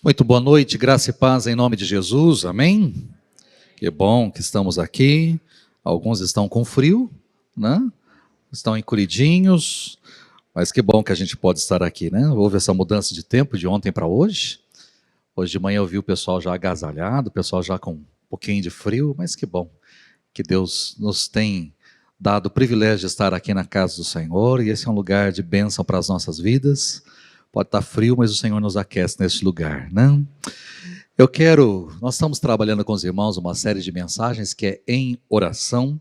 Muito boa noite, graça e paz em nome de Jesus, amém? Que bom que estamos aqui, alguns estão com frio, né? Estão encolhidinhos, mas que bom que a gente pode estar aqui, né? Houve essa mudança de tempo de ontem para hoje. Hoje de manhã eu vi o pessoal já agasalhado, o pessoal já com um pouquinho de frio, mas que bom que Deus nos tem dado o privilégio de estar aqui na casa do Senhor, e esse é um lugar de bênção para as nossas vidas. Pode estar frio, mas o Senhor nos aquece nesse lugar, né? Nós estamos trabalhando com os irmãos uma série de mensagens que é em oração,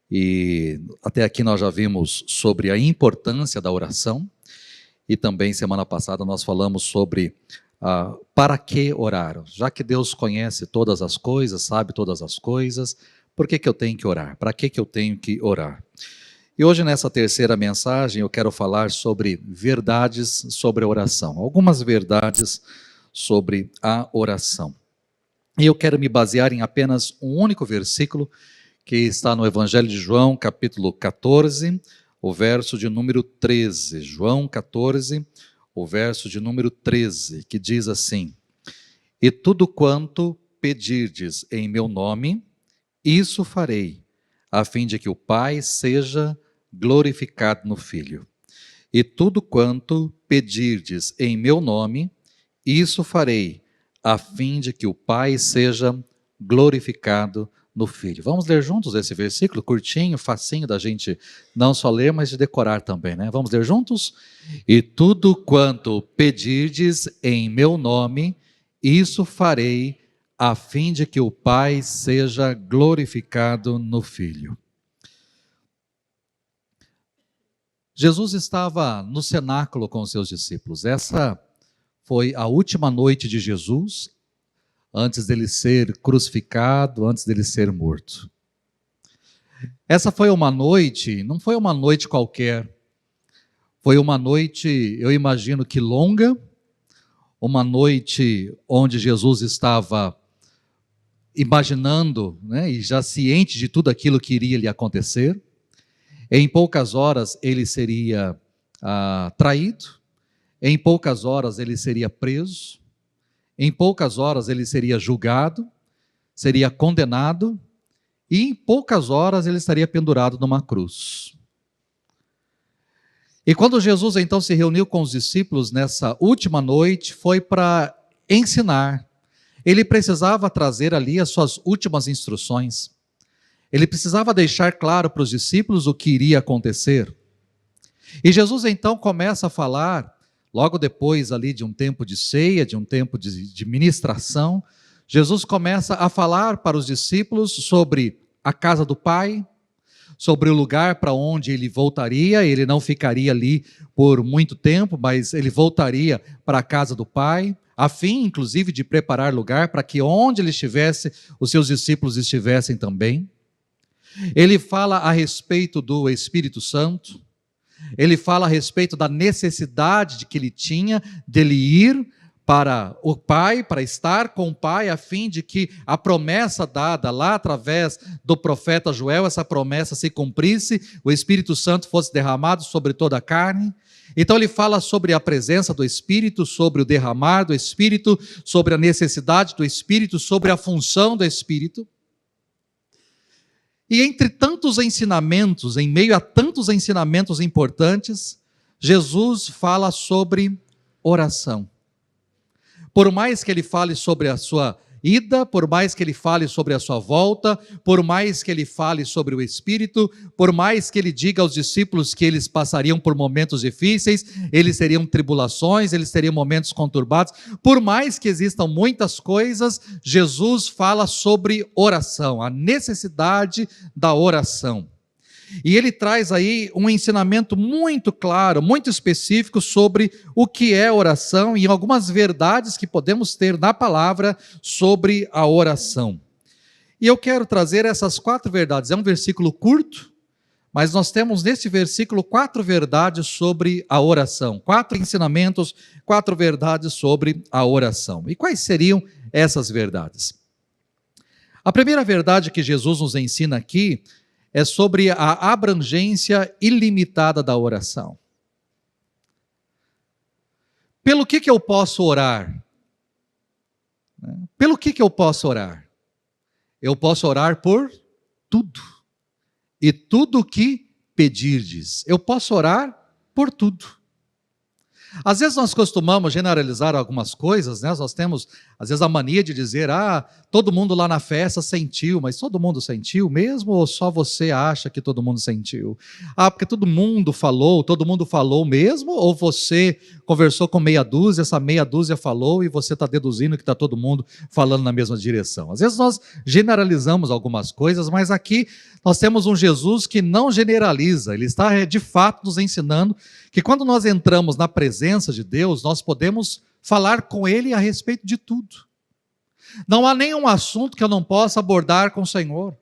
e até aqui nós já vimos sobre a importância da oração, e também semana passada nós falamos sobre para que orar. Já que Deus conhece todas as coisas, sabe todas as coisas, por que eu tenho que orar? Para que eu tenho que orar? E hoje, nessa terceira mensagem, eu quero falar sobre verdades sobre a oração. Algumas verdades sobre a oração. E eu quero me basear em apenas um único versículo, que está no Evangelho de João, capítulo 14, o verso de número 13. João 14, o verso de número 13, que diz assim: E tudo quanto pedirdes em meu nome, isso farei, a fim de que o Pai seja glorificado no Filho. E tudo quanto pedirdes em meu nome, isso farei, a fim de que o Pai seja glorificado no Filho. Vamos ler juntos esse versículo, curtinho, facinho da gente não só ler, mas de decorar também, né? Vamos ler juntos? E tudo quanto pedirdes em meu nome, isso farei, a fim de que o Pai seja glorificado no Filho. Jesus estava no cenáculo com os seus discípulos. Essa foi a última noite de Jesus, antes dele ser crucificado, antes dele ser morto. Essa foi uma noite, não foi uma noite qualquer, foi uma noite, eu imagino que longa, uma noite onde Jesus estava imaginando, né, e já ciente de tudo aquilo que iria lhe acontecer. Em poucas horas ele seria traído, em poucas horas ele seria preso, em poucas horas ele seria julgado, seria condenado, e em poucas horas ele estaria pendurado numa cruz. E quando Jesus então se reuniu com os discípulos nessa última noite, foi para ensinar. Ele precisava trazer ali as suas últimas instruções. Ele precisava deixar claro para os discípulos o que iria acontecer. E Jesus então começa a falar, logo depois ali de um tempo de ceia, de um tempo de ministração, Jesus começa a falar para os discípulos sobre a casa do Pai, sobre o lugar para onde ele voltaria. Ele não ficaria ali por muito tempo, mas ele voltaria para a casa do Pai, a fim, inclusive, de preparar lugar para que onde ele estivesse, os seus discípulos estivessem também. Ele fala a respeito do Espírito Santo, ele fala a respeito da necessidade de que ele tinha dele ir para o Pai, para estar com o Pai, a fim de que a promessa dada lá através do profeta Joel, essa promessa se cumprisse, o Espírito Santo fosse derramado sobre toda a carne. Então ele fala sobre a presença do Espírito, sobre o derramar do Espírito, sobre a necessidade do Espírito, sobre a função do Espírito. E entre tantos ensinamentos, em meio a tantos ensinamentos importantes, Jesus fala sobre oração. Por mais que ele fale sobre a sua ida, por mais que ele fale sobre a sua volta, por mais que ele fale sobre o Espírito, por mais que ele diga aos discípulos que eles passariam por momentos difíceis, eles teriam tribulações, eles teriam momentos conturbados, por mais que existam muitas coisas, Jesus fala sobre oração, a necessidade da oração. E ele traz aí um ensinamento muito claro, muito específico sobre o que é oração e algumas verdades que podemos ter na palavra sobre a oração. E eu quero trazer essas 4 verdades. É um versículo curto, mas nós temos nesse versículo 4 verdades sobre a oração. 4 ensinamentos, 4 verdades sobre a oração. E quais seriam essas verdades? A primeira verdade que Jesus nos ensina aqui é sobre a abrangência ilimitada da oração. Pelo que eu posso orar? Pelo que eu posso orar? Eu posso orar por tudo. E tudo que pedirdes. Eu posso orar por tudo. Às vezes nós costumamos generalizar algumas coisas, né? Nós temos, às vezes, a mania de dizer, todo mundo lá na festa sentiu, mas todo mundo sentiu mesmo ou só você acha que todo mundo sentiu? Porque todo mundo falou mesmo, ou você conversou com meia dúzia, essa meia dúzia falou e você está deduzindo que está todo mundo falando na mesma direção? Às vezes nós generalizamos algumas coisas, mas aqui nós temos um Jesus que não generaliza, ele está de fato nos ensinando que quando nós entramos na presença de Deus, nós podemos falar com Ele a respeito de tudo. Não há nenhum assunto que eu não possa abordar com o Senhor.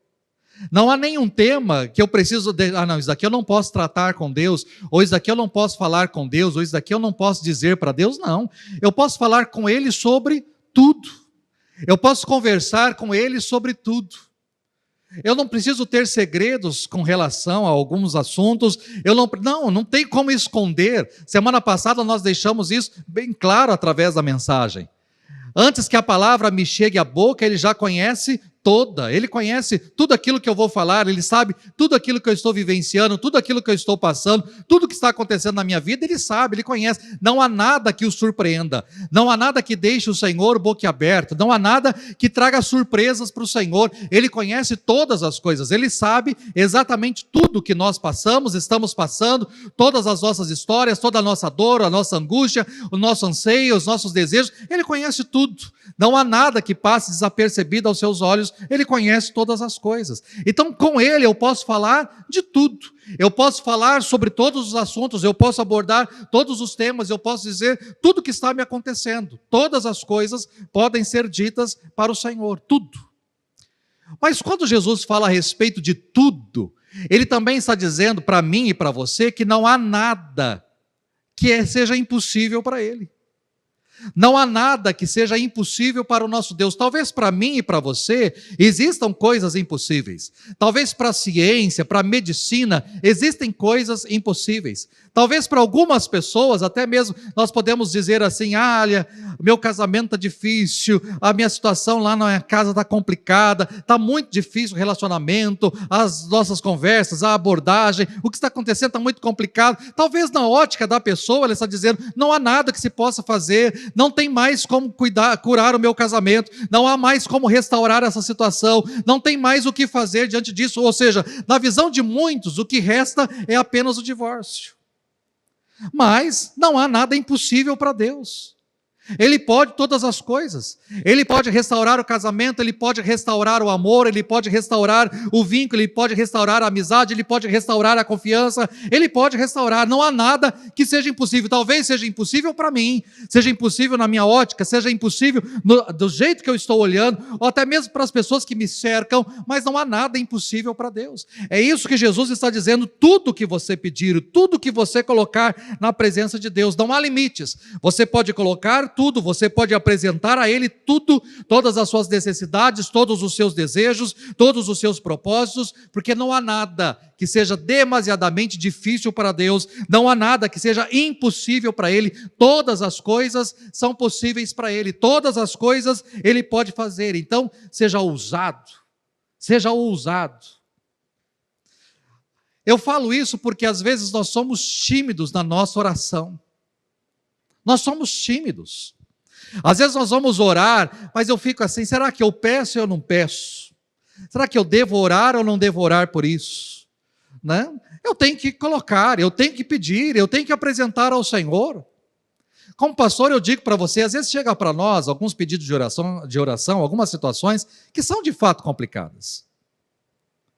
Não há nenhum tema que eu preciso, isso daqui eu não posso tratar com Deus, ou isso daqui eu não posso falar com Deus, ou isso daqui eu não posso dizer para Deus, não. Eu posso falar com Ele sobre tudo. Eu posso conversar com Ele sobre tudo. Eu não preciso ter segredos com relação a alguns assuntos, não tem como esconder. Semana passada nós deixamos isso bem claro através da mensagem. Antes que a palavra me chegue à boca, Ele já conhece toda, Ele conhece tudo aquilo que eu vou falar, Ele sabe tudo aquilo que eu estou vivenciando, tudo aquilo que eu estou passando, tudo que está acontecendo na minha vida, Ele sabe, Ele conhece. Não há nada que o surpreenda, não há nada que deixe o Senhor boquiaberto, não há nada que traga surpresas para o Senhor. Ele conhece todas as coisas, Ele sabe exatamente tudo que nós passamos, estamos passando, todas as nossas histórias, toda a nossa dor, a nossa angústia, o nosso anseio, os nossos desejos, Ele conhece tudo. Não há nada que passe desapercebido aos seus olhos, Ele conhece todas as coisas. Então, com Ele eu posso falar de tudo. Eu posso falar sobre todos os assuntos, eu posso abordar todos os temas, eu posso dizer tudo o que está me acontecendo. Todas as coisas podem ser ditas para o Senhor, tudo. Mas quando Jesus fala a respeito de tudo, Ele também está dizendo para mim e para você que não há nada que seja impossível para Ele. Não há nada que seja impossível para o nosso Deus. Talvez para mim e para você existam coisas impossíveis. Talvez para a ciência, para a medicina, existem coisas impossíveis. Talvez para algumas pessoas, até mesmo, nós podemos dizer assim, olha, meu casamento está difícil, a minha situação lá na minha casa está complicada, está muito difícil o relacionamento, as nossas conversas, a abordagem, o que está acontecendo está muito complicado. Talvez na ótica da pessoa, ela está dizendo, não há nada que se possa fazer, não tem mais como curar o meu casamento, não há mais como restaurar essa situação, não tem mais o que fazer diante disso. Ou seja, na visão de muitos, o que resta é apenas o divórcio. Mas não há nada impossível para Deus. Ele pode todas as coisas. Ele pode restaurar o casamento, Ele pode restaurar o amor, Ele pode restaurar o vínculo, Ele pode restaurar a amizade, Ele pode restaurar a confiança, Ele pode restaurar. Não há nada que seja impossível. Talvez seja impossível para mim, seja impossível na minha ótica, seja impossível do jeito que eu estou olhando, ou até mesmo para as pessoas que me cercam, mas não há nada impossível para Deus. É isso que Jesus está dizendo. Tudo que você pedir, tudo que você colocar na presença de Deus, não há limites. Você pode colocar tudo, você pode apresentar a Ele tudo, todas as suas necessidades, todos os seus desejos, todos os seus propósitos, porque não há nada que seja demasiadamente difícil para Deus, não há nada que seja impossível para Ele. Todas as coisas são possíveis para Ele, todas as coisas Ele pode fazer. Então, seja ousado, seja ousado. Eu falo isso porque às vezes nós somos tímidos na nossa oração. Nós somos tímidos. Às vezes nós vamos orar, mas eu fico assim, será que eu peço ou eu não peço? Será que eu devo orar ou não devo orar por isso? Né? Eu tenho que colocar, eu tenho que pedir, eu tenho que apresentar ao Senhor. Como pastor, eu digo para você, às vezes chega para nós alguns pedidos de oração, algumas situações que são de fato complicadas.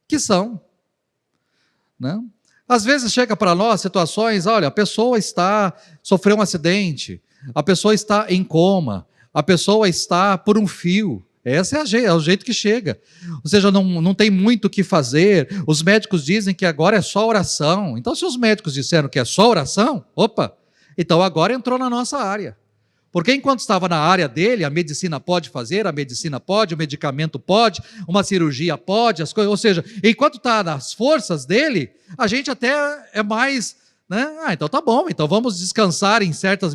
Que são. Né? Às vezes chega para nós situações, olha, a pessoa sofreu um acidente, a pessoa está em coma, a pessoa está por um fio. Esse é o jeito que chega. Ou seja, não tem muito o que fazer. Os médicos dizem que agora é só oração. Então, se os médicos disseram que é só oração, então agora entrou na nossa área. Porque enquanto estava na área dele, a medicina pode fazer, a medicina pode, o medicamento pode, uma cirurgia pode, as coisas, ou seja, enquanto está nas forças dele, a gente até é mais, Né? Então tá bom, então vamos descansar em certa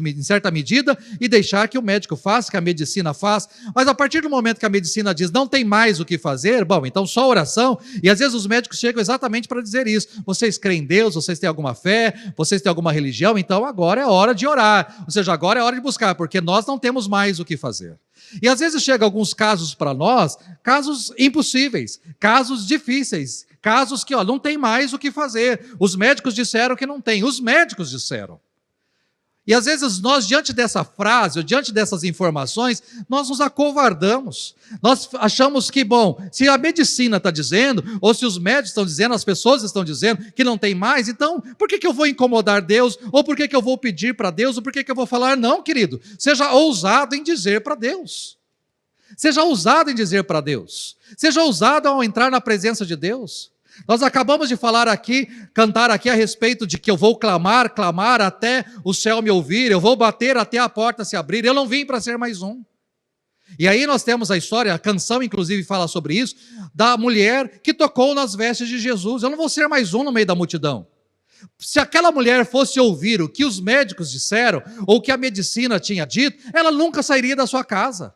medida e deixar que o médico faça, que a medicina faça. Mas a partir do momento que a medicina diz não tem mais o que fazer, bom, então só oração. E às vezes os médicos chegam exatamente para dizer isso. Vocês creem em Deus, vocês têm alguma fé, vocês têm alguma religião, então agora é hora de orar. Ou seja, agora é hora de buscar, porque nós não temos mais o que fazer. E às vezes chegam alguns casos para nós, casos impossíveis, casos difíceis, casos que não tem mais o que fazer. Os médicos disseram que não tem, os médicos disseram. E às vezes nós, diante dessa frase, ou diante dessas informações, nós nos acovardamos. Nós achamos que, bom, se a medicina está dizendo, ou se os médicos estão dizendo, as pessoas estão dizendo que não tem mais, então por que eu vou incomodar Deus? Ou por que eu vou pedir para Deus? Ou por que eu vou falar? Não, querido, seja ousado em dizer para Deus. Seja ousado em dizer para Deus. Seja ousado ao entrar na presença de Deus. Nós acabamos de falar aqui, cantar aqui a respeito de que eu vou clamar até o céu me ouvir, eu vou bater até a porta se abrir, eu não vim para ser mais um. E aí nós temos a história, a canção inclusive fala sobre isso, da mulher que tocou nas vestes de Jesus. Eu não vou ser mais um no meio da multidão. Se aquela mulher fosse ouvir o que os médicos disseram, ou o que a medicina tinha dito, ela nunca sairia da sua casa.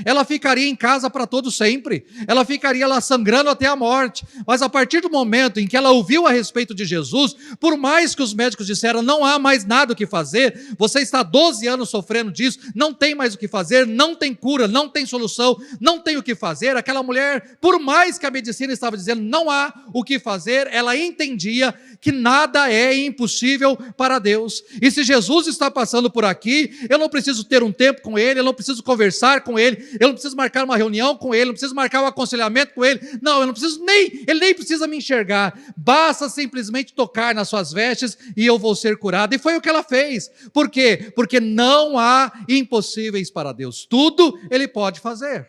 Ela ficaria em casa para todo sempre, ela ficaria lá sangrando até a morte, mas a partir do momento em que ela ouviu a respeito de Jesus, por mais que os médicos disseram, não há mais nada o que fazer, você está 12 anos sofrendo disso, não tem mais o que fazer, não tem cura, não tem solução, não tem o que fazer, aquela mulher, por mais que a medicina estava dizendo, não há o que fazer, ela entendia que nada é impossível para Deus, e se Jesus está passando por aqui, eu não preciso ter um tempo com Ele, eu não preciso conversar com Ele, eu não preciso marcar uma reunião com Ele, não preciso marcar um aconselhamento com Ele, não, eu não preciso Ele nem precisa me enxergar, basta simplesmente tocar nas suas vestes e eu vou ser curado, e foi o que ela fez. Por quê? Porque não há impossíveis para Deus, tudo Ele pode fazer.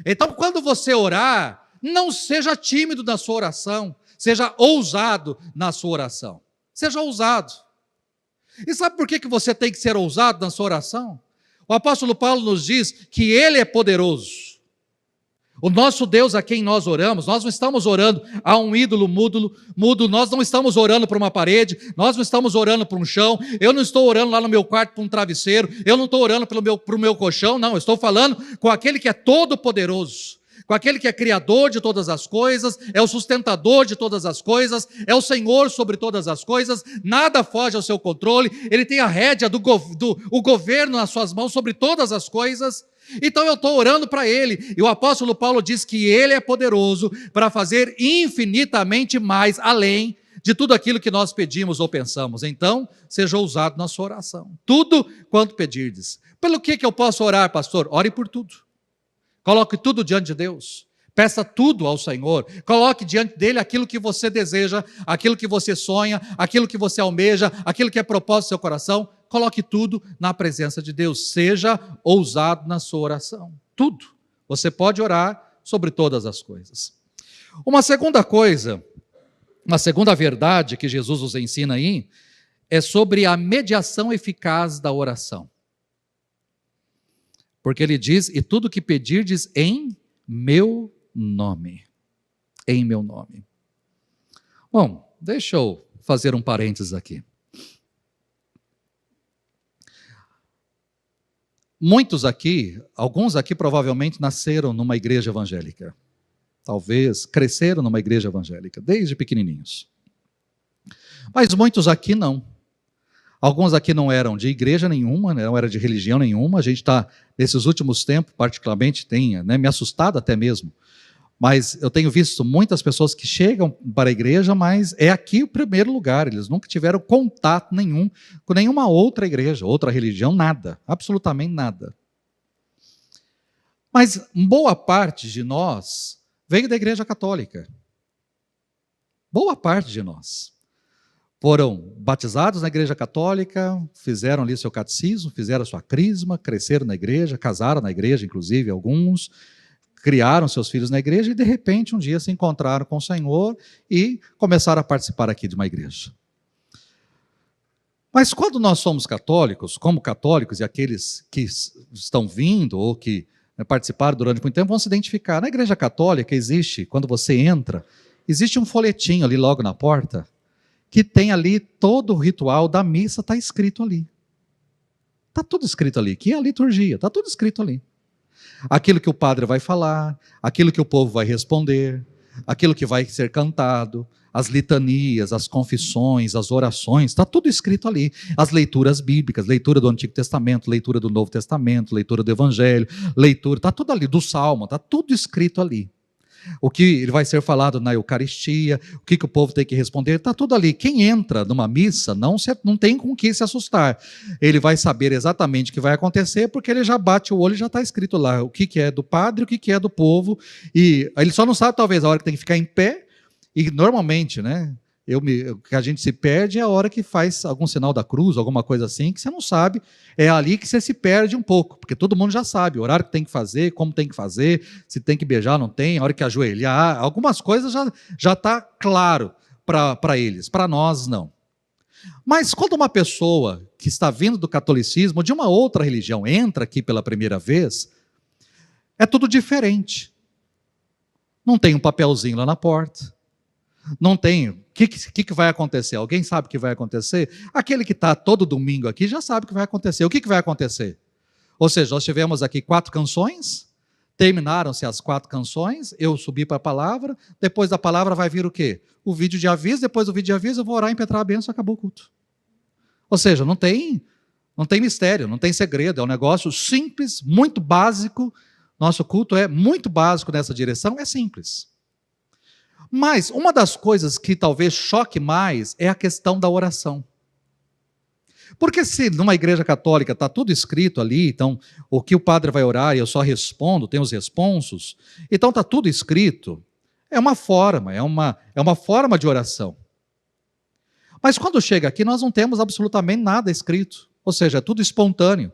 Então quando você orar, não seja tímido na sua oração, seja ousado na sua oração, seja ousado. E sabe por que você tem que ser ousado na sua oração? O apóstolo Paulo nos diz que Ele é poderoso. O nosso Deus a quem nós oramos, nós não estamos orando a um ídolo mudo, nós não estamos orando para uma parede, nós não estamos orando para um chão, eu não estou orando lá no meu quarto para um travesseiro, eu não estou orando para o meu colchão, não, eu estou falando com aquele que é todo poderoso, com aquele que é criador de todas as coisas, é o sustentador de todas as coisas, é o Senhor sobre todas as coisas, nada foge ao seu controle, Ele tem a rédea o governo nas suas mãos sobre todas as coisas. Então eu estou orando para Ele, e o apóstolo Paulo diz que Ele é poderoso para fazer infinitamente mais além de tudo aquilo que nós pedimos ou pensamos. Então, seja ousado na sua oração, tudo quanto pedirdes. Pelo que eu posso orar, pastor? Ore por tudo. Coloque tudo diante de Deus, peça tudo ao Senhor, coloque diante dEle aquilo que você deseja, aquilo que você sonha, aquilo que você almeja, aquilo que é propósito do seu coração, coloque tudo na presença de Deus, seja ousado na sua oração, tudo. Você pode orar sobre todas as coisas. Uma segunda coisa, uma segunda verdade que Jesus nos ensina aí, é sobre a mediação eficaz da oração. Porque Ele diz, e tudo que pedirdes em meu nome. Em meu nome. Bom, deixa eu fazer um parênteses aqui. Muitos aqui, alguns aqui provavelmente nasceram numa igreja evangélica. Talvez cresceram numa igreja evangélica, desde pequenininhos. Mas muitos aqui não. Alguns aqui não eram de igreja nenhuma, não eram de religião nenhuma. A gente está, nesses últimos tempos, particularmente, tem me assustado até mesmo. Mas eu tenho visto muitas pessoas que chegam para a igreja, mas é aqui o primeiro lugar. Eles nunca tiveram contato nenhum com nenhuma outra igreja, outra religião, nada, absolutamente nada. Mas boa parte de nós veio da igreja católica. Boa parte de nós. Foram batizados na igreja católica, fizeram ali seu catecismo, fizeram sua crisma, cresceram na igreja, casaram na igreja, inclusive alguns, criaram seus filhos na igreja e de repente um dia se encontraram com o Senhor e começaram a participar aqui de uma igreja. Mas quando nós somos católicos, como católicos e aqueles que estão vindo ou que participaram durante muito tempo, vão se identificar. Na igreja católica existe, quando você entra, existe um folhetinho ali logo na porta, que tem ali todo o ritual da missa, está escrito ali. Está tudo escrito ali, que é a liturgia, está tudo escrito ali. Aquilo que o padre vai falar, aquilo que o povo vai responder, aquilo que vai ser cantado, as litanias, as confissões, as orações, está tudo escrito ali. As leituras bíblicas, leitura do Antigo Testamento, leitura do Novo Testamento, leitura do Evangelho, leitura, está tudo ali, do Salmo, está tudo escrito ali. O que vai ser falado na Eucaristia, o que o povo tem que responder, está tudo ali. Quem entra numa missa não tem com que se assustar. Ele vai saber exatamente o que vai acontecer, porque ele já bate o olho e já está escrito lá o que é do padre, o que é do povo, e ele só não sabe talvez a hora que tem que ficar em pé, e normalmente, né, o que a gente se perde é a hora que faz algum sinal da cruz, alguma coisa assim, que você não sabe, é ali que você se perde um pouco, porque todo mundo já sabe o horário que tem que fazer, como tem que fazer, se tem que beijar, não tem, a hora que ajoelhar, algumas coisas já está claro para eles, para nós não. Mas quando uma pessoa que está vindo do catolicismo, de uma outra religião, entra aqui pela primeira vez, é tudo diferente. Não tem um papelzinho lá na porta, não tem. O que vai acontecer? Alguém sabe o que vai acontecer? Aquele que está todo domingo aqui já sabe o que vai acontecer. O que vai acontecer? Ou seja, nós tivemos aqui 4 canções, terminaram-se as 4 canções, eu subi para a palavra, depois da palavra vai vir o quê? O vídeo de aviso, depois do vídeo de aviso eu vou orar, impetrar a bênção e acabou o culto. Ou seja, não tem mistério, não tem segredo, é um negócio simples, muito básico. Nosso culto é muito básico nessa direção, é simples. Mas uma das coisas que talvez choque mais é a questão da oração. Porque se numa igreja católica está tudo escrito ali, então o que o padre vai orar e eu só respondo, tem os responsos, então está tudo escrito, é uma forma de oração. Mas quando chega aqui nós não temos absolutamente nada escrito, ou seja, é tudo espontâneo.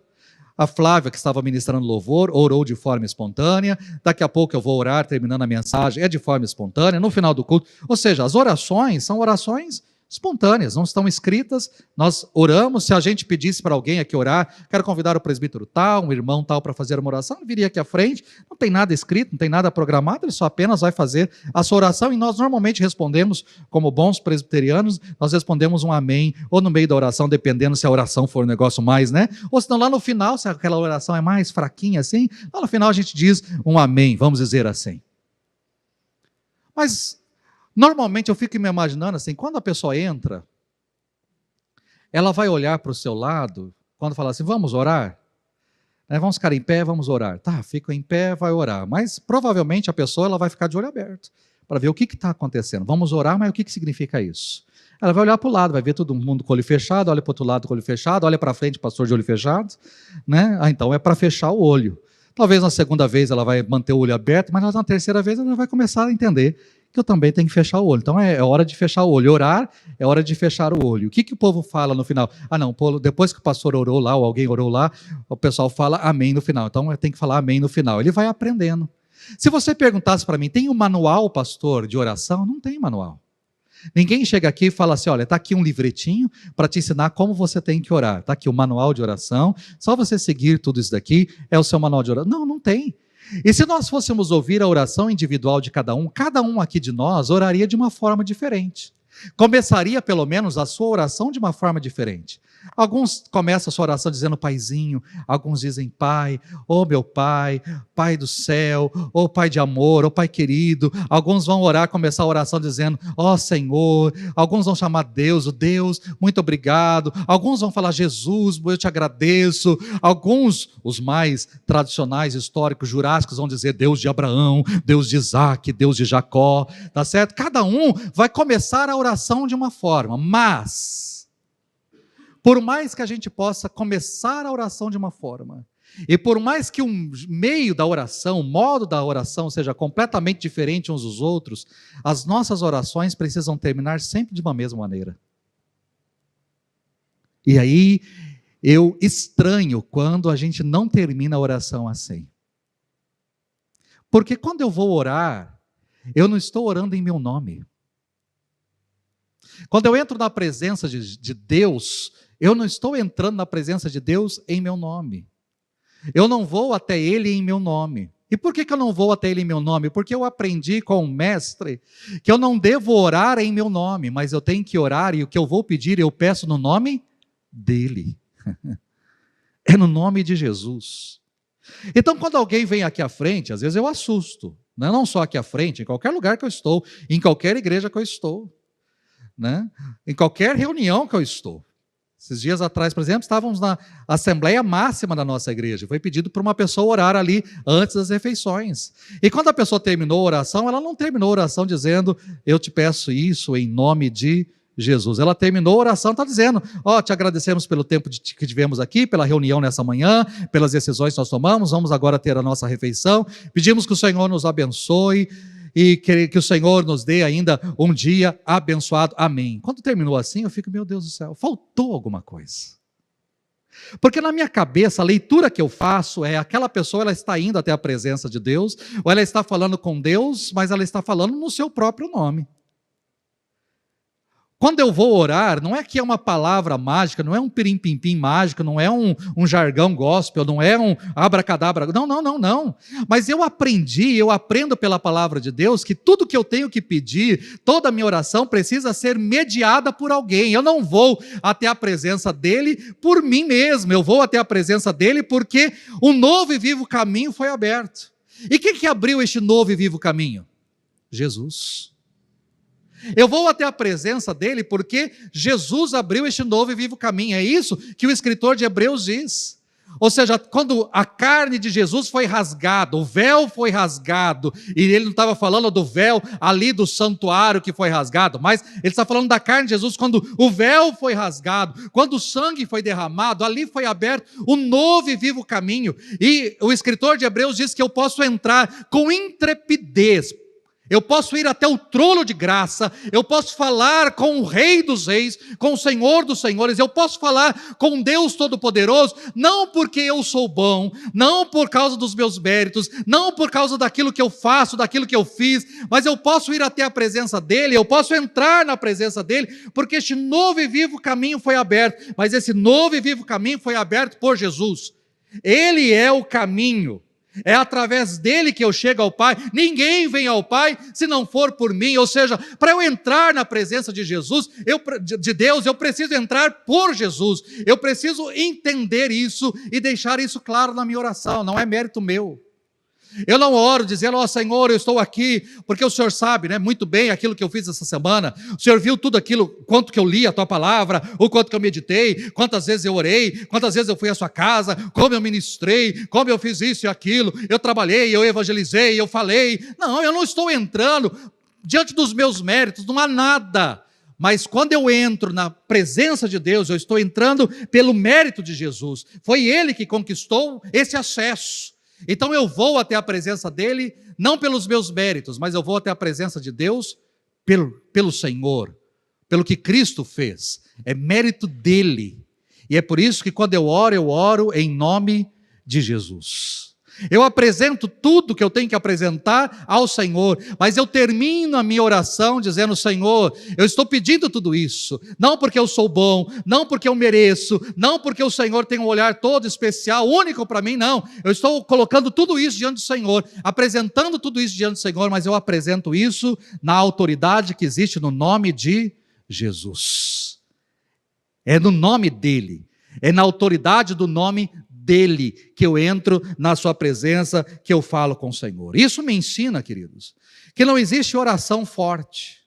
A Flávia, que estava ministrando louvor, orou de forma espontânea. Daqui a pouco eu vou orar, terminando a mensagem, é de forma espontânea, no final do culto. Ou seja, as orações são orações espontâneas, não estão escritas. Nós oramos, se a gente pedisse para alguém aqui orar, quero convidar o presbítero tal, um irmão tal para fazer uma oração, ele viria aqui à frente, não tem nada escrito, não tem nada programado, ele só apenas vai fazer a sua oração, e nós normalmente respondemos, como bons presbiterianos, nós respondemos um amém, ou no meio da oração, dependendo se a oração for um negócio mais, né? Ou senão lá no final, se aquela oração é mais fraquinha assim, lá no final a gente diz um amém, vamos dizer assim. Mas normalmente eu fico me imaginando assim, quando a pessoa entra, ela vai olhar para o seu lado, quando fala assim, vamos orar? Vamos ficar em pé, vamos orar. Tá, fica em pé, vai orar. Mas provavelmente a pessoa ela vai ficar de olho aberto, para ver o que está acontecendo. Vamos orar, mas o que significa isso? Ela vai olhar para o lado, vai ver todo mundo com o olho fechado, olha para o outro lado com o olho fechado, olha para frente, pastor de olho fechado, né? Então é para fechar o olho. Talvez na segunda vez ela vai manter o olho aberto, mas na terceira vez ela vai começar a entender que eu também tenho que fechar o olho. Então é hora de fechar o olho. Orar é hora de fechar o olho. O que o povo fala no final? Não, depois que o pastor orou lá, ou alguém orou lá, o pessoal fala amém no final. Então tem que falar amém no final. Ele vai aprendendo. Se você perguntasse para mim, tem um manual, pastor, de oração? Não tem manual. Ninguém chega aqui e fala assim, olha, está aqui um livretinho para te ensinar como você tem que orar. Está aqui o manual de oração, só você seguir tudo isso daqui, é o seu manual de oração. Não tem. E se nós fôssemos ouvir a oração individual de cada um aqui de nós oraria de uma forma diferente. Começaria pelo menos a sua oração de uma forma diferente. Alguns começam a sua oração dizendo paizinho, alguns dizem pai, ô meu pai, pai do céu, ô pai de amor, ô pai querido. Alguns vão orar, começar a oração dizendo, ó Senhor. Alguns vão chamar Deus, o Deus, muito obrigado. Alguns vão falar Jesus, eu te agradeço. Alguns, os mais tradicionais, históricos, jurássicos, vão dizer Deus de Abraão, Deus de Isaac, Deus de Jacó, tá certo? Cada um vai começar a oração de uma forma, mas por mais que a gente possa começar a oração de uma forma, e por mais que o meio da oração, o modo da oração seja completamente diferente uns dos outros, as nossas orações precisam terminar sempre de uma mesma maneira. E aí, eu estranho quando a gente não termina a oração assim. Porque quando eu vou orar, eu não estou orando em meu nome. Quando eu entro na presença de Deus, eu não estou entrando na presença de Deus em meu nome. Eu não vou até Ele em meu nome. E por que eu não vou até ele em meu nome? Porque eu aprendi com o mestre que eu não devo orar em meu nome, mas eu tenho que orar e o que eu vou pedir eu peço no nome dele. É no nome de Jesus. Então, quando alguém vem aqui à frente, às vezes eu assusto, né? Não só aqui à frente, em qualquer lugar que eu estou, em qualquer igreja que eu estou, né? Em qualquer reunião que eu estou. Esses dias atrás, por exemplo, estávamos na Assembleia Máxima da nossa igreja. Foi pedido para uma pessoa orar ali antes das refeições. E quando a pessoa terminou a oração, ela não terminou a oração dizendo, eu te peço isso em nome de Jesus. Ela terminou a oração, está dizendo, te agradecemos pelo tempo que tivemos aqui, pela reunião nessa manhã, pelas decisões que nós tomamos, vamos agora ter a nossa refeição, pedimos que o Senhor nos abençoe e que o Senhor nos dê ainda um dia abençoado, amém. Quando terminou assim, eu fico, meu Deus do céu, faltou alguma coisa. Porque na minha cabeça, a leitura que eu faço é, aquela pessoa, ela está indo até a presença de Deus, ou ela está falando com Deus, mas ela está falando no seu próprio nome. Quando eu vou orar, não é que é uma palavra mágica, não é um pirim-pim-pim mágico, não é um jargão gospel, não é um abracadabra, não. Mas eu aprendo pela palavra de Deus que tudo que eu tenho que pedir, toda a minha oração precisa ser mediada por alguém. Eu não vou até a presença dele por mim mesmo, eu vou até a presença dele porque um novo e vivo caminho foi aberto. E quem que abriu este novo e vivo caminho? Jesus. Eu vou até a presença dele porque Jesus abriu este novo e vivo caminho. É isso que o escritor de Hebreus diz. Ou seja, quando a carne de Jesus foi rasgada, o véu foi rasgado, e ele não estava falando do véu ali do santuário que foi rasgado, mas ele está falando da carne de Jesus, quando o véu foi rasgado, quando o sangue foi derramado, ali foi aberto um novo e vivo caminho. E o escritor de Hebreus diz que eu posso entrar com intrepidez, eu posso ir até o trono de graça, eu posso falar com o Rei dos Reis, com o Senhor dos Senhores, eu posso falar com Deus Todo-Poderoso, não porque eu sou bom, não por causa dos meus méritos, não por causa daquilo que eu faço, daquilo que eu fiz, mas eu posso ir até a presença dEle, eu posso entrar na presença dEle, porque este novo e vivo caminho foi aberto, mas esse novo e vivo caminho foi aberto por Jesus. Ele é o caminho. É através dele que eu chego ao Pai. Ninguém vem ao Pai se não for por mim. Ou seja, para eu entrar na presença de Jesus, de Deus, eu preciso entrar por Jesus. Eu preciso entender isso e deixar isso claro na minha oração. Não é mérito meu. Eu não oro dizendo, Senhor, eu estou aqui, porque o Senhor sabe, né, muito bem aquilo que eu fiz essa semana, o Senhor viu tudo aquilo, quanto que eu li a Tua palavra, o quanto que eu meditei, quantas vezes eu orei, quantas vezes eu fui à Sua casa, como eu ministrei, como eu fiz isso e aquilo, eu trabalhei, eu evangelizei, eu falei. Não, eu não estou entrando diante dos meus méritos, não há nada. Mas quando eu entro na presença de Deus, eu estou entrando pelo mérito de Jesus. Foi Ele que conquistou esse acesso. Então eu vou até a presença dele, não pelos meus méritos, mas eu vou até a presença de Deus pelo Senhor, pelo que Cristo fez. É mérito dele. E é por isso que quando eu oro em nome de Jesus. Eu apresento tudo que eu tenho que apresentar ao Senhor, mas eu termino a minha oração dizendo, Senhor, eu estou pedindo tudo isso, não porque eu sou bom, não porque eu mereço, não porque o Senhor tem um olhar todo especial, único para mim, não. Eu estou colocando tudo isso diante do Senhor, apresentando tudo isso diante do Senhor, mas eu apresento isso na autoridade que existe no nome de Jesus. É no nome dele, é na autoridade do nome dele que eu entro na sua presença, que eu falo com o Senhor. Isso me ensina, queridos, que não existe oração forte.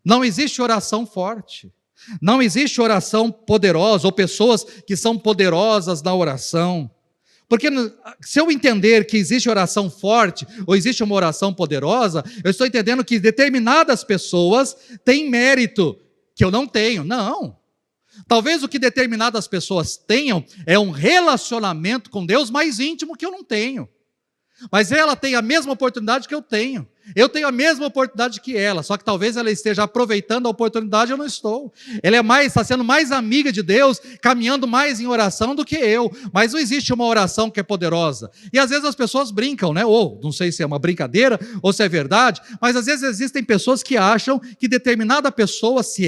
Não existe oração forte. Não existe oração poderosa, ou pessoas que são poderosas na oração. Porque se eu entender que existe oração forte, ou existe uma oração poderosa, eu estou entendendo que determinadas pessoas têm mérito, que eu não tenho. Não. Talvez o que determinadas pessoas tenham é um relacionamento com Deus mais íntimo que eu não tenho. Mas ela tem a mesma oportunidade que eu tenho. Eu tenho a mesma oportunidade que ela, só que talvez ela esteja aproveitando a oportunidade e eu não estou. Ela está sendo mais amiga de Deus, caminhando mais em oração do que eu. Mas não existe uma oração que é poderosa. E às vezes as pessoas brincam, né? Ou não sei se é uma brincadeira ou se é verdade, mas às vezes existem pessoas que acham que determinada pessoa, se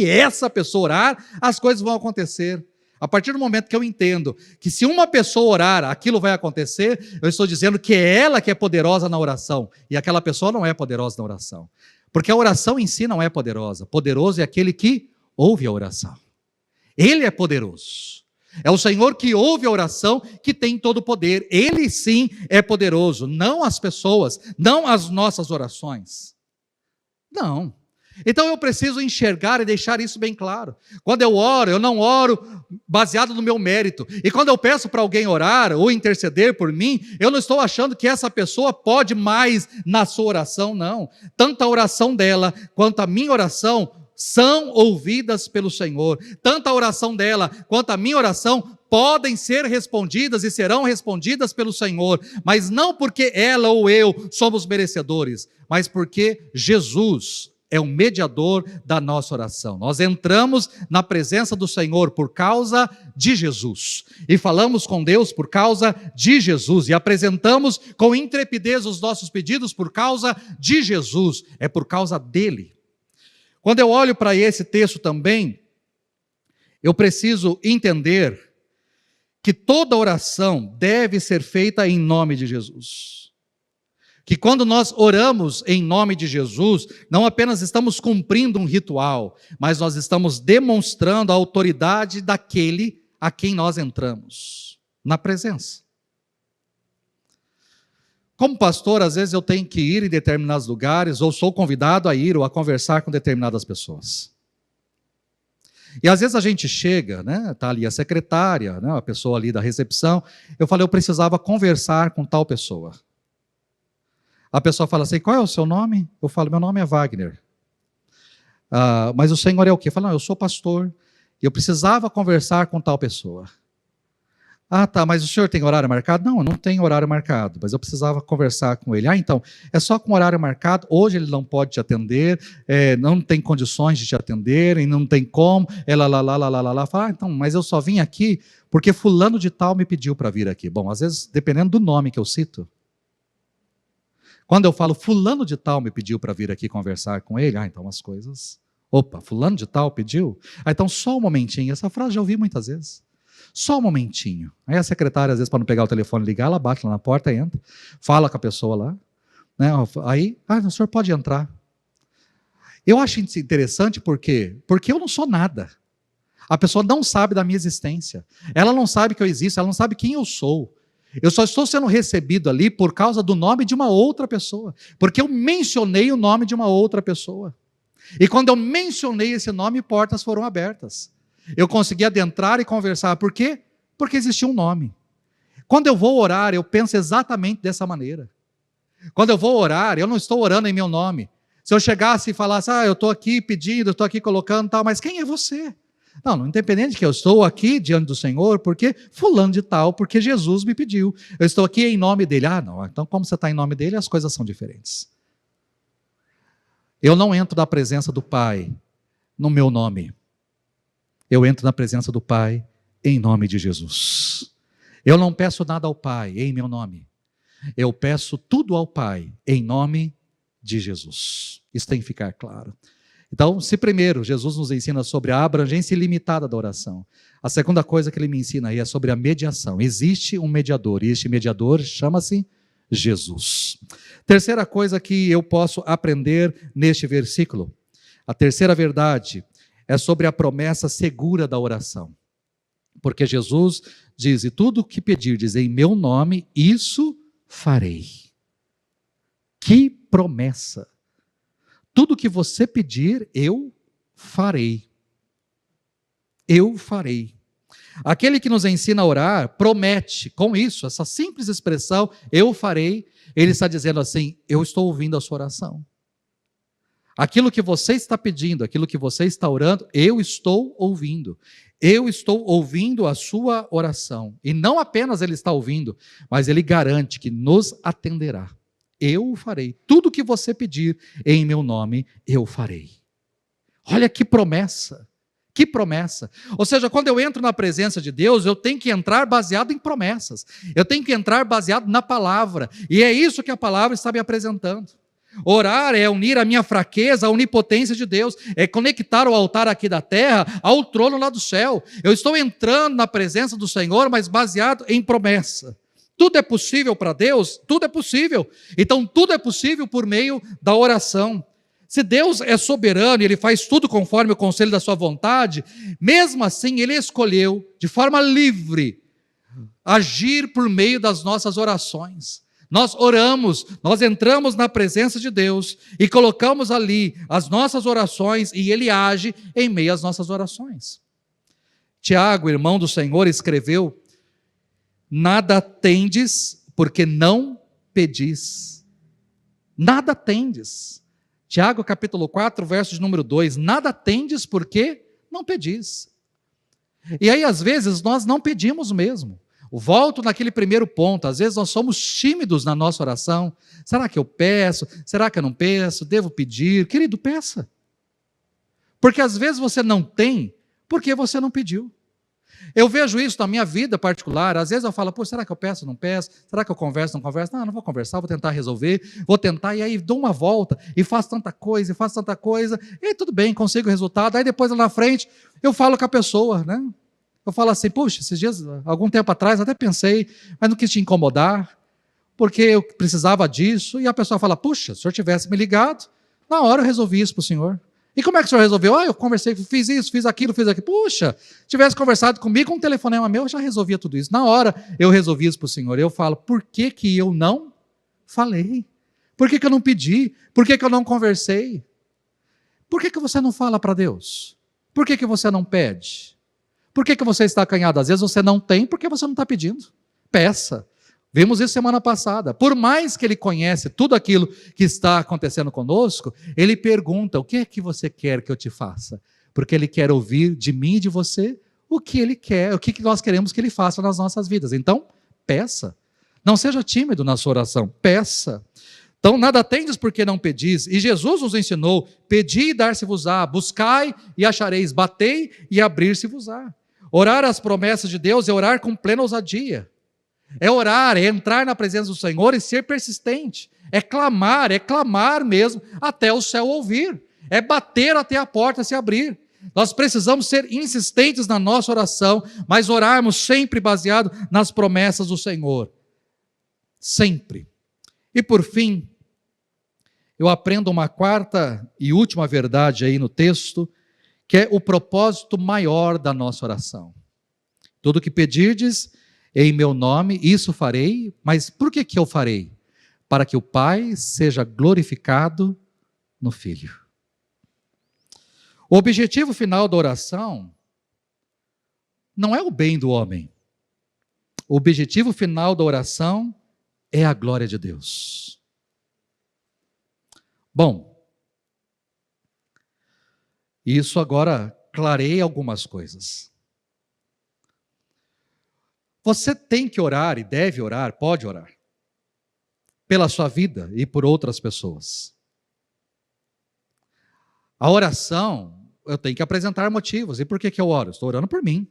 essa pessoa orar, as coisas vão acontecer. A partir do momento que eu entendo que se uma pessoa orar, aquilo vai acontecer, eu estou dizendo que é ela que é poderosa na oração, e aquela pessoa não é poderosa na oração. Porque a oração em si não é poderosa. Poderoso é aquele que ouve a oração. Ele é poderoso. É o Senhor que ouve a oração, que tem todo o poder. Ele sim é poderoso, não as pessoas, não as nossas orações. Não. Então eu preciso enxergar e deixar isso bem claro. Quando eu oro, eu não oro baseado no meu mérito. E quando eu peço para alguém orar ou interceder por mim, eu não estou achando que essa pessoa pode mais na sua oração, não. Tanto a oração dela quanto a minha oração são ouvidas pelo Senhor. Tanto a oração dela quanto a minha oração podem ser respondidas e serão respondidas pelo Senhor, mas não porque ela ou eu somos merecedores, mas porque Jesus é o mediador da nossa oração. Nós entramos na presença do Senhor por causa de Jesus, e falamos com Deus por causa de Jesus, e apresentamos com intrepidez os nossos pedidos por causa de Jesus, é por causa dele. Quando eu olho para esse texto também, eu preciso entender que toda oração deve ser feita em nome de Jesus. Que quando nós oramos em nome de Jesus, não apenas estamos cumprindo um ritual, mas nós estamos demonstrando a autoridade daquele a quem nós entramos, na presença. Como pastor, às vezes eu tenho que ir em determinados lugares, ou sou convidado a ir ou a conversar com determinadas pessoas. E às vezes a gente chega, né, está ali a secretária, né, a pessoa ali da recepção, eu falei, eu precisava conversar com tal pessoa. A pessoa fala assim, qual é o seu nome? Eu falo, meu nome é Wagner. Mas o senhor é o quê? Eu falo, não, eu sou pastor, e eu precisava conversar com tal pessoa. Ah, tá, mas o senhor tem horário marcado? Não, eu não tenho horário marcado, mas eu precisava conversar com ele. Ah, então, é só com horário marcado, hoje ele não pode te atender, não tem condições de te atender, e não tem como, Fala, então, mas eu só vim aqui porque fulano de tal me pediu para vir aqui. Bom, às vezes, dependendo do nome que eu cito, quando eu falo fulano de tal me pediu para vir aqui conversar com ele, então as coisas, opa, fulano de tal pediu? Então só um momentinho, essa frase já ouvi muitas vezes. Só um momentinho. Aí a secretária, às vezes, para não pegar o telefone e ligar, ela bate lá na porta, entra, fala com a pessoa lá, né? Aí, o senhor pode entrar. Eu acho isso interessante porque eu não sou nada. A pessoa não sabe da minha existência. Ela não sabe que eu existo, ela não sabe quem eu sou. Eu só estou sendo recebido ali por causa do nome de uma outra pessoa, porque eu mencionei o nome de uma outra pessoa. E quando eu mencionei esse nome, portas foram abertas. Eu consegui adentrar e conversar. Por quê? Porque existia um nome. Quando eu vou orar, eu penso exatamente dessa maneira. Quando eu vou orar, eu não estou orando em meu nome. Se eu chegasse e falasse, eu estou aqui pedindo, eu estou aqui colocando tal, mas quem é você? Não, independente de que eu estou aqui diante do Senhor, porque fulano de tal, porque Jesus me pediu. Eu estou aqui em nome dele. Não, então como você está em nome dele, as coisas são diferentes. Eu não entro na presença do Pai no meu nome. Eu entro na presença do Pai em nome de Jesus. Eu não peço nada ao Pai em meu nome. Eu peço tudo ao Pai em nome de Jesus. Isso tem que ficar claro. Então, se primeiro Jesus nos ensina sobre a abrangência ilimitada da oração, a segunda coisa que ele me ensina aí é sobre a mediação. Existe um mediador, e este mediador chama-se Jesus. Terceira coisa que eu posso aprender neste versículo, a terceira verdade é sobre a promessa segura da oração. Porque Jesus diz, e tudo o que pedirdes em meu nome, isso farei. Que promessa! Tudo que você pedir, eu farei. Eu farei. Aquele que nos ensina a orar, promete, com isso, essa simples expressão, eu farei, ele está dizendo assim, eu estou ouvindo a sua oração. Aquilo que você está pedindo, aquilo que você está orando, eu estou ouvindo. Eu estou ouvindo a sua oração. E não apenas ele está ouvindo, mas ele garante que nos atenderá. Eu o farei. Tudo que você pedir em meu nome, eu farei. Olha que promessa. Que promessa. Ou seja, quando eu entro na presença de Deus, eu tenho que entrar baseado em promessas. Eu tenho que entrar baseado na palavra. E é isso que a palavra está me apresentando. Orar é unir a minha fraqueza à onipotência de Deus, é conectar o altar aqui da terra ao trono lá do céu. Eu estou entrando na presença do Senhor, mas baseado em promessa. Tudo é possível para Deus? Tudo é possível. Então, tudo é possível por meio da oração. Se Deus é soberano e Ele faz tudo conforme o conselho da sua vontade, mesmo assim Ele escolheu, de forma livre, agir por meio das nossas orações. Nós oramos, nós entramos na presença de Deus e colocamos ali as nossas orações e Ele age em meio às nossas orações. Tiago, irmão do Senhor, escreveu: nada tendes porque não pedis. Nada tendes. Tiago capítulo 4, verso de número 2, nada tendes porque não pedis. E aí às vezes nós não pedimos mesmo. Volto naquele primeiro ponto, às vezes nós somos tímidos na nossa oração. Será que eu peço? Será que eu não peço? Devo pedir? Querido, peça. Porque às vezes você não tem, porque você não pediu. Eu vejo isso na minha vida particular, às vezes eu falo, pô, será que eu peço, não peço? Será que eu converso, não converso? Não, não vou conversar, vou tentar resolver, vou tentar, e aí dou uma volta, e faço tanta coisa, e aí tudo bem, consigo o resultado, aí depois lá na frente, eu falo com a pessoa, né? Eu falo assim, puxa, esses dias, algum tempo atrás, até pensei, mas não quis te incomodar, porque eu precisava disso, e a pessoa fala, puxa, se o senhor tivesse me ligado, na hora eu resolvi isso para o senhor. E como é que o senhor resolveu? Eu conversei, fiz isso, fiz aquilo. Puxa, tivesse conversado comigo, um telefonema meu, eu já resolvia tudo isso. Na hora eu resolvi isso para o senhor. Eu falo, por que que eu não falei? Por que que eu não pedi? Por que que eu não conversei? Por que que você não fala para Deus? Por que que você não pede? Por que que você está acanhado? Às vezes você não tem porque você não está pedindo. Peça. Vimos isso semana passada. Por mais que Ele conhece tudo aquilo que está acontecendo conosco, Ele pergunta, o que é que você quer que eu te faça? Porque Ele quer ouvir de mim e de você o que Ele quer, o que nós queremos que Ele faça nas nossas vidas. Então, peça. Não seja tímido na sua oração, peça. Então, nada tendes porque não pedis. E Jesus nos ensinou, pedi e dar-se-vos-á, buscai e achareis, batei e abrir-se-vos-á. Orar as promessas de Deus é orar com plena ousadia. É orar, é entrar na presença do Senhor e ser persistente. É clamar mesmo até o céu ouvir. É bater até a porta se abrir. Nós precisamos ser insistentes na nossa oração, mas orarmos sempre baseado nas promessas do Senhor. Sempre. E por fim, eu aprendo uma quarta e última verdade aí no texto, que é o propósito maior da nossa oração. Tudo que pedirdes em meu nome, isso farei, mas por que que eu farei? Para que o Pai seja glorificado no Filho. O objetivo final da oração não é o bem do homem. O objetivo final da oração é a glória de Deus. Bom, isso agora clareia algumas coisas. Você tem que orar e deve orar, pode orar, pela sua vida e por outras pessoas. A oração, eu tenho que apresentar motivos. E por que que eu oro? Estou orando por mim.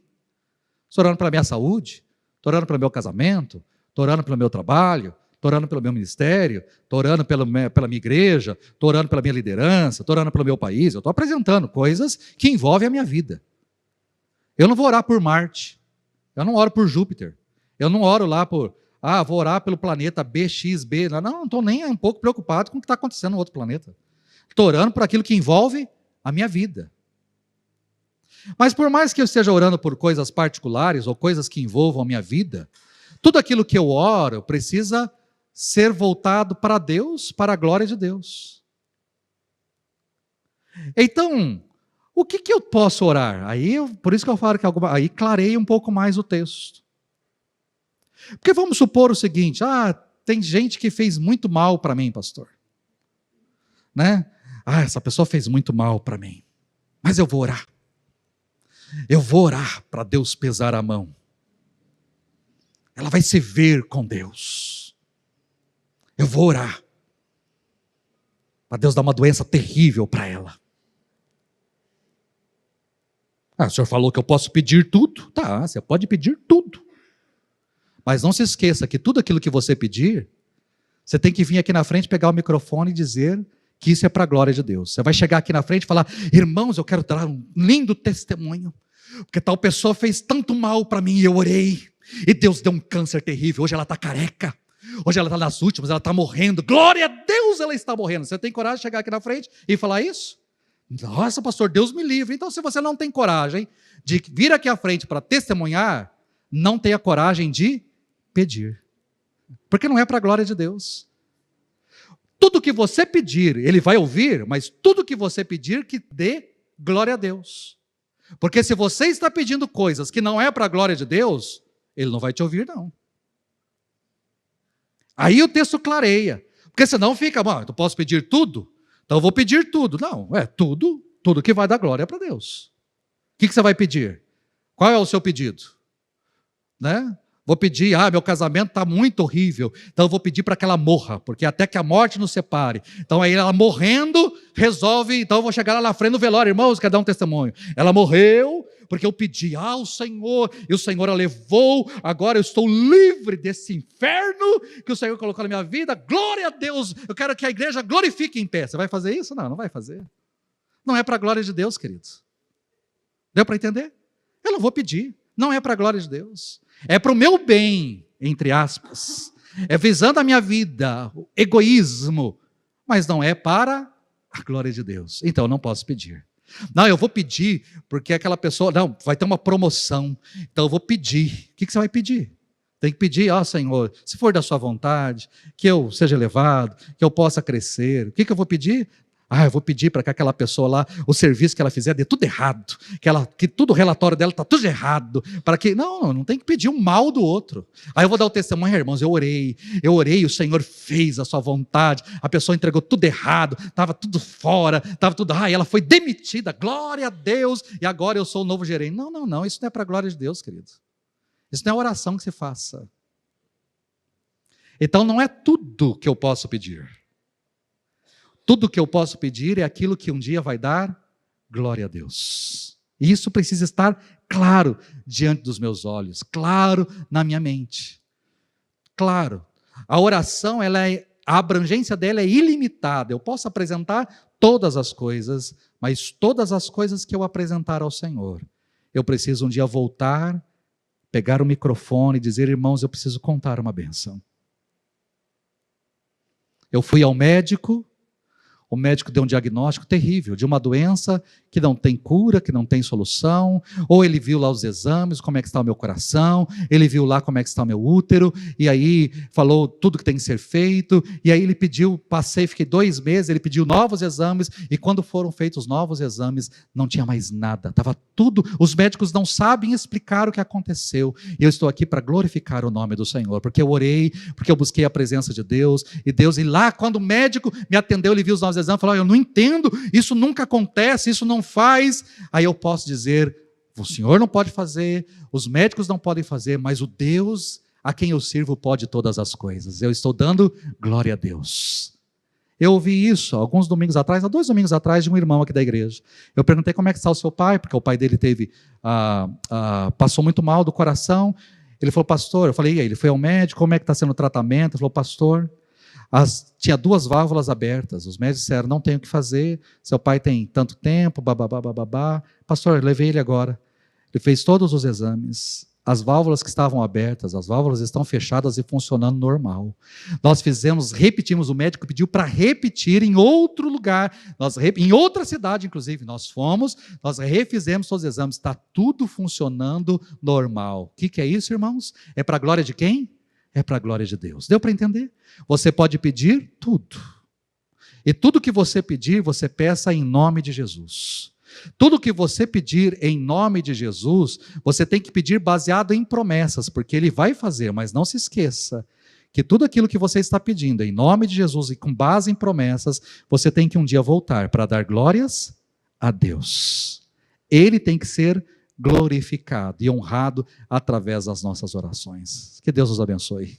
Estou orando pela minha saúde, estou orando pelo meu casamento, estou orando pelo meu trabalho, estou orando pelo meu ministério, estou orando pela minha igreja, estou orando pela minha liderança, estou orando pelo meu país. Eu estou apresentando coisas que envolvem a minha vida. Eu não vou orar por Marte. Eu não oro por Júpiter. Eu não oro lá por, vou orar pelo planeta BXB. Não estou nem um pouco preocupado com o que está acontecendo no outro planeta. Estou orando por aquilo que envolve a minha vida. Mas por mais que eu esteja orando por coisas particulares ou coisas que envolvam a minha vida, tudo aquilo que eu oro precisa ser voltado para Deus, para a glória de Deus. Então, o que eu posso orar? Por isso que eu falo que aí clareia um pouco mais o texto. Porque vamos supor o seguinte, tem gente que fez muito mal para mim, pastor. Né? Essa pessoa fez muito mal para mim, mas eu vou orar. Eu vou orar para Deus pesar a mão. Ela vai se ver com Deus. Eu vou orar para Deus dar uma doença terrível para ela. O senhor falou que eu posso pedir tudo? Tá, você pode pedir tudo. Mas não se esqueça que tudo aquilo que você pedir, Você tem que vir aqui na frente, pegar o microfone e dizer que isso é para a glória de Deus. Você vai chegar aqui na frente e falar: irmãos, eu quero dar um lindo testemunho, porque tal pessoa fez tanto mal para mim e eu orei, e Deus deu um câncer terrível, hoje ela está careca, hoje ela está nas últimas, ela está morrendo, glória a Deus, ela está morrendo. Você tem coragem de chegar aqui na frente e falar isso? Nossa, pastor, Deus me livre. Então, se você não tem coragem de vir aqui à frente para testemunhar, não tenha coragem de pedir, porque não é para a glória de Deus. Tudo que você pedir, Ele vai ouvir, mas tudo que você pedir, que dê glória a Deus. Porque se você está pedindo coisas que não é para a glória de Deus, Ele não vai te ouvir, não. Aí o texto clareia, porque senão fica: eu posso pedir tudo? Então eu vou pedir tudo. Não, tudo que vai dar glória para Deus. O que você vai pedir? Qual é o seu pedido? Né? Vou pedir: meu casamento está muito horrível, então eu vou pedir para que ela morra, porque até que a morte nos separe. Então aí ela morrendo, resolve, então eu vou chegar lá na frente do velório, irmãos, quer dar um testemunho. Ela morreu, porque eu pedi ao Senhor, e o Senhor a levou, agora eu estou livre desse inferno que o Senhor colocou na minha vida, glória a Deus, eu quero que a igreja glorifique em pé. Você vai fazer isso? Não, não vai fazer. Não é para a glória de Deus, queridos. Deu para entender? Eu não vou pedir, não é para a glória de Deus. É para o meu bem, entre aspas, é visando a minha vida, o egoísmo, mas não é para a glória de Deus. Então eu não posso pedir. Não, eu vou pedir porque aquela pessoa, não, vai ter uma promoção, então eu vou pedir. O que você vai pedir? Tem que pedir: Senhor, se for da sua vontade, que eu seja elevado, que eu possa crescer. O que eu vou pedir? Eu vou pedir para que aquela pessoa lá, o serviço que ela fizer, dê tudo errado, que tudo o relatório dela está tudo errado, para que, não tem que pedir um mal do outro. Aí eu vou dar o testemunho: irmãos, eu orei, o Senhor fez a sua vontade, a pessoa entregou tudo errado, estava tudo fora, estava tudo, ela foi demitida, glória a Deus, e agora eu sou o novo gerente. Não, isso não é para a glória de Deus, querido. Isso não é oração que se faça. Então não é tudo que eu posso pedir. Tudo que eu posso pedir é aquilo que um dia vai dar glória a Deus. E isso precisa estar claro diante dos meus olhos, claro na minha mente. Claro. A oração, a abrangência dela é ilimitada. Eu posso apresentar todas as coisas, mas todas as coisas que eu apresentar ao Senhor, eu preciso um dia voltar, pegar o microfone e dizer: irmãos, eu preciso contar uma bênção. Eu fui ao médico, o médico deu um diagnóstico terrível de uma doença que não tem cura, que não tem solução. Ou ele viu lá os exames, como é que está o meu coração, ele viu lá como é que está o meu útero, e aí falou tudo que tem que ser feito, e aí ele pediu, fiquei 2 meses, ele pediu novos exames, e quando foram feitos os novos exames, não tinha mais nada, estava tudo, os médicos não sabem explicar o que aconteceu, e eu estou aqui para glorificar o nome do Senhor, porque eu orei, porque eu busquei a presença de Deus, e lá, quando o médico me atendeu, ele viu os novos exames, falou: eu não entendo, isso nunca acontece, isso não faz. Aí eu posso dizer: o Senhor não pode fazer, os médicos não podem fazer, mas o Deus a quem eu sirvo pode todas as coisas. Eu estou dando glória a Deus. Eu ouvi isso há 2 domingos atrás, de um irmão aqui da igreja. Eu perguntei: como é que está o seu pai? Porque o pai dele passou muito mal do coração. Ele falou: pastor, eu falei: e aí, ele foi ao médico, como é que está sendo o tratamento? Ele falou: pastor, tinha 2 válvulas abertas, os médicos disseram: não tem o que fazer, seu pai tem tanto tempo, bababá. Pastor, levei ele agora. Ele fez todos os exames, as válvulas que estavam abertas, as válvulas estão fechadas e funcionando normal. Nós repetimos, o médico pediu para repetir em outro lugar, em outra cidade inclusive, nós refizemos todos os exames, está tudo funcionando normal. O que é isso, irmãos? É para a glória de quem? É para a glória de Deus. Deu para entender? Você pode pedir tudo. E tudo que você pedir, você peça em nome de Jesus. Tudo que você pedir em nome de Jesus, você tem que pedir baseado em promessas, porque Ele vai fazer, mas não se esqueça que tudo aquilo que você está pedindo em nome de Jesus e com base em promessas, você tem que um dia voltar para dar glórias a Deus. Ele tem que ser glorificado e honrado através das nossas orações. Que Deus nos abençoe.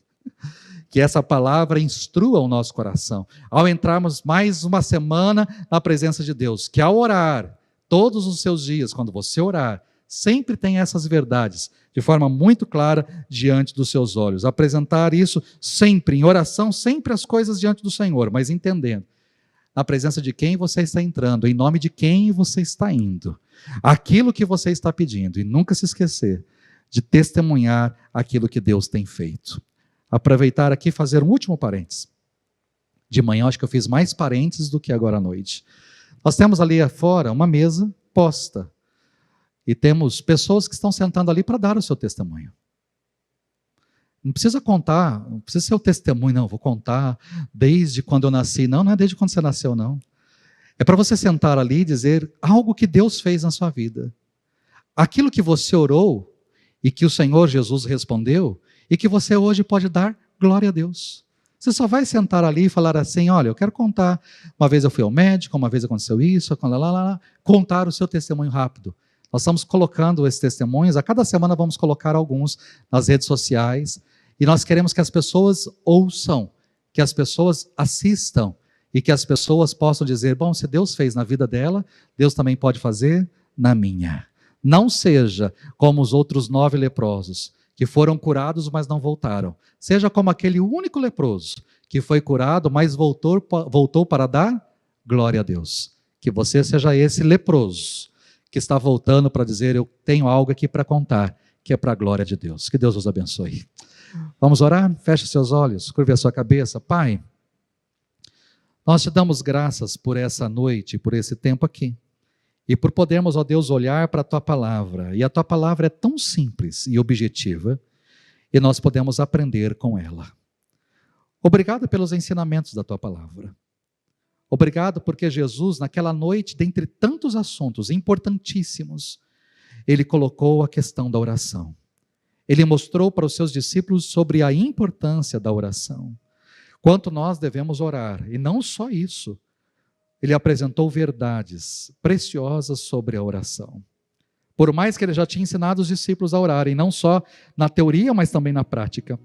Que essa palavra instrua o nosso coração. Ao entrarmos mais uma semana na presença de Deus, que ao orar, todos os seus dias, quando você orar, sempre tenha essas verdades de forma muito clara diante dos seus olhos. Apresentar isso sempre, em oração, sempre as coisas diante do Senhor, mas entendendo na presença de quem você está entrando, em nome de quem você está indo, aquilo que você está pedindo, e nunca se esquecer de testemunhar aquilo que Deus tem feito. Aproveitar aqui e fazer um último parênteses. De manhã, acho que eu fiz mais parênteses do que agora à noite. Nós temos ali fora uma mesa posta, e temos pessoas que estão sentando ali para dar o seu testemunho. Não precisa contar, não precisa ser o testemunho, não, vou contar desde quando eu nasci. Não, não é desde quando você nasceu, não. É para você sentar ali e dizer algo que Deus fez na sua vida. Aquilo que você orou e que o Senhor Jesus respondeu e que você hoje pode dar glória a Deus. Você só vai sentar ali e falar assim, olha, eu quero contar, uma vez eu fui ao médico, uma vez aconteceu isso, contar o seu testemunho rápido. Nós estamos colocando esses testemunhos, a cada semana vamos colocar alguns nas redes sociais, e nós queremos que as pessoas ouçam, que as pessoas assistam, e que as pessoas possam dizer, bom, se Deus fez na vida dela, Deus também pode fazer na minha. Não seja como os outros 9 leprosos, que foram curados, mas não voltaram. Seja como aquele único leproso, que foi curado, mas voltou para dar glória a Deus. Que você seja esse leproso, que está voltando para dizer, eu tenho algo aqui para contar, que é para a glória de Deus. Que Deus os abençoe. Vamos orar? Feche seus olhos, curve a sua cabeça. Pai, nós te damos graças por essa noite, por esse tempo aqui. E por podermos, ó Deus, olhar para a Tua Palavra. E a Tua Palavra é tão simples e objetiva, e nós podemos aprender com ela. Obrigado pelos ensinamentos da Tua Palavra. Obrigado porque Jesus, naquela noite, dentre tantos assuntos importantíssimos, Ele colocou a questão da oração. Ele mostrou para os seus discípulos sobre a importância da oração. Quanto nós devemos orar. E não só isso. Ele apresentou verdades preciosas sobre a oração. Por mais que ele já tinha ensinado os discípulos a orarem, não só na teoria, mas também na prática.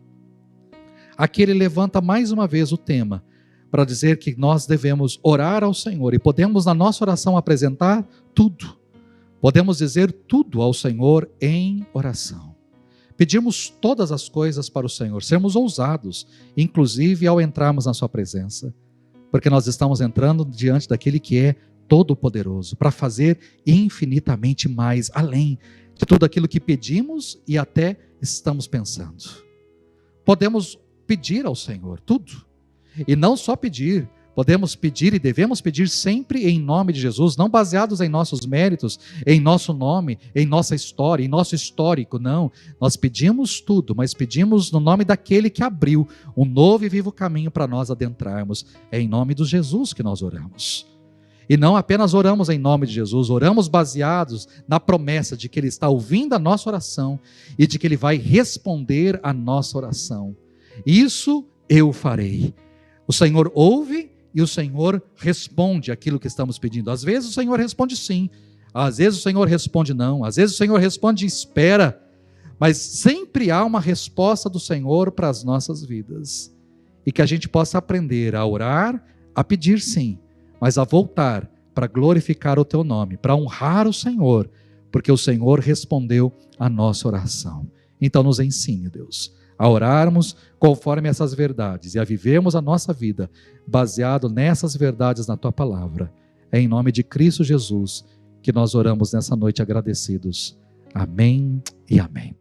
Aqui ele levanta mais uma vez o tema, para dizer que nós devemos orar ao Senhor, e podemos na nossa oração apresentar tudo. Podemos dizer tudo ao Senhor em oração. Pedimos todas as coisas para o Senhor, sermos ousados, inclusive ao entrarmos na sua presença. Porque nós estamos entrando diante daquele que é todo-poderoso, para fazer infinitamente mais, além de tudo aquilo que pedimos e até estamos pensando. Podemos pedir ao Senhor tudo, e não só pedir, podemos pedir e devemos pedir sempre em nome de Jesus, não baseados em nossos méritos, em nosso nome, em nossa história, em nosso histórico, não. Nós pedimos tudo, mas pedimos no nome daquele que abriu um novo e vivo caminho para nós adentrarmos. É em nome do Jesus que nós oramos. E não apenas oramos em nome de Jesus, oramos baseados na promessa de que Ele está ouvindo a nossa oração e de que Ele vai responder a nossa oração. Isso eu farei. O Senhor ouve e o Senhor responde aquilo que estamos pedindo. Às vezes o Senhor responde sim, às vezes o Senhor responde não, às vezes o Senhor responde espera, mas sempre há uma resposta do Senhor para as nossas vidas. E que a gente possa aprender a orar, a pedir sim, mas a voltar para glorificar o Teu nome, para honrar o Senhor, porque o Senhor respondeu a nossa oração. Então nos ensine, Deus, a orarmos conforme essas verdades e a vivermos a nossa vida baseado nessas verdades na Tua Palavra. É em nome de Cristo Jesus que nós oramos nessa noite agradecidos. Amém e amém.